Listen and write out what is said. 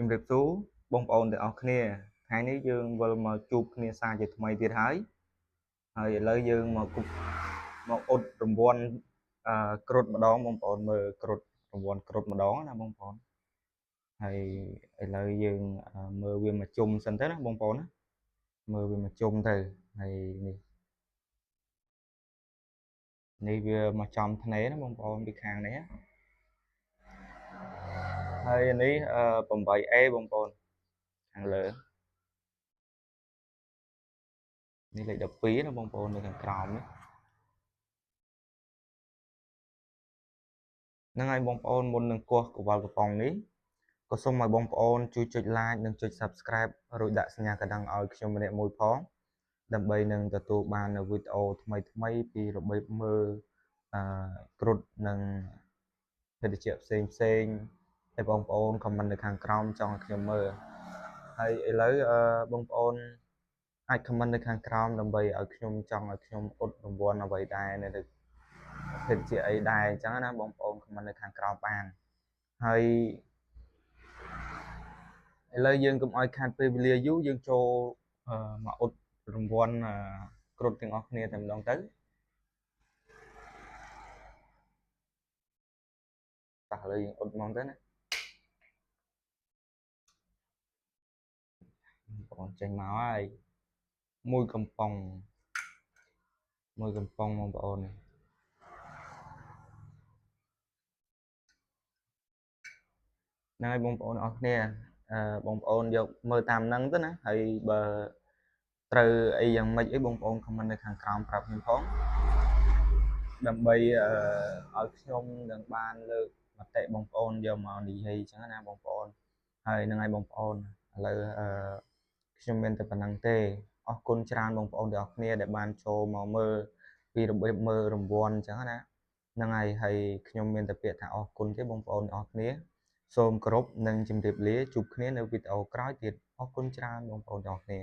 ជំរាបសួរបងប្អូនទាំងអស់គ្នាថ្ងៃនេះយើងវិលមកជួបគ្នាសារជាថ្មីទៀតហើយឥឡូវយើងមកអ៊ុតរង្វាន់គ្រុតម្ដងបងប្អូនមើលគ្រុតរង្វាន់គ្រុតម្ដងណាបងប្អូនហើយឥឡូវយើងមើលវាមកជុំសិនទៅណាបងប្អូនណាមើលវាមកជុំទៅហើយនេះវាមកចំធ្នេរណាបងប្អូនពីខាងនេះហើយនេះ 8A បងប្អូនខាងលើនេះលេខ12ណាបងប្អូននៅខាងក្រោមនេះហ្នឹងហើយបងប្អូនមុននឹងគោះកង្វល់កំប៉ុងនេះក៏សូមឲ្យបងប្អូនជួយចុច like និងចុច subscribe រួចដាក់សញ្ញាកណ្ដឹងឲ្យខ្ញុំម្នាក់មួយផងដើម្បីនឹងទទួលបាននូវវីដេអូថ្មីពីរបៀបមើលគ្រុឌនិងភេទជ្ជៈផ្សេងឲ្យបងប្អូន comment នៅខាងក្រោមចង់ឲ្យខ្ញុំមើលហើយឥឡូវបងប្អូនអាច comment នៅខាងក្រោមដើម្បីឲ្យខ្ញុំចង់ឲ្យខ្ញុំអ៊ុតរង្វាន់អ្វីដែរនៅភេទជ្ជៈអីដែរអញ្ចឹងណាបងប្អូន comment នៅខាងក្រោមបានហើយឥឡូវយើងកុំឲ្យខាតពេលវេលាយូរយើងចូលមកអ៊ុតរង្វាន់គ្រុឌទាំងអស់គ្នាតែម្ដងទៅតោះឥឡូវយើងអ៊ុតហ្មងទៅណាបងចេញមកហើយមួយកំប៉ុងបងប្អូនហ្នឹងហើយបងប្អូនអរគ្នាបងប្អូនយកមើលតាមហ្នឹងទៅណាហើយបើត្រូវអីយ៉ាងម៉េចអីបងប្អូន comment នៅខាងក្រោមប្រាប់ខ្ញុំផងដើម្បីឲ្យខ្ញុំនឹងបានលើកមតិបងប្អូនយកមកនិយាយអញ្ចឹងណាបងប្អូនហើយហ្នឹងហើយបងប្អូនឥឡូវខ្ញុំមានតែប៉ុណ្្នឹងទេអរគុណច្រើនបងប្អូនទាំងអស់គ្នាដែលបានចូលមកមើលពីរបៀបមើលរង្វាន់អញ្ចឹងណាហ្នឹងហើយខ្ញុំមានតែពាក្យថាអរគុណទេបងប្អូនទាំងអស់គ្នាសូមគោរពនិងជម្រាបលាជួបគ្នានៅវីដេអូក្រោយទៀតអរគុណច្រើនបងប្អូនទាំងអស់គ្នា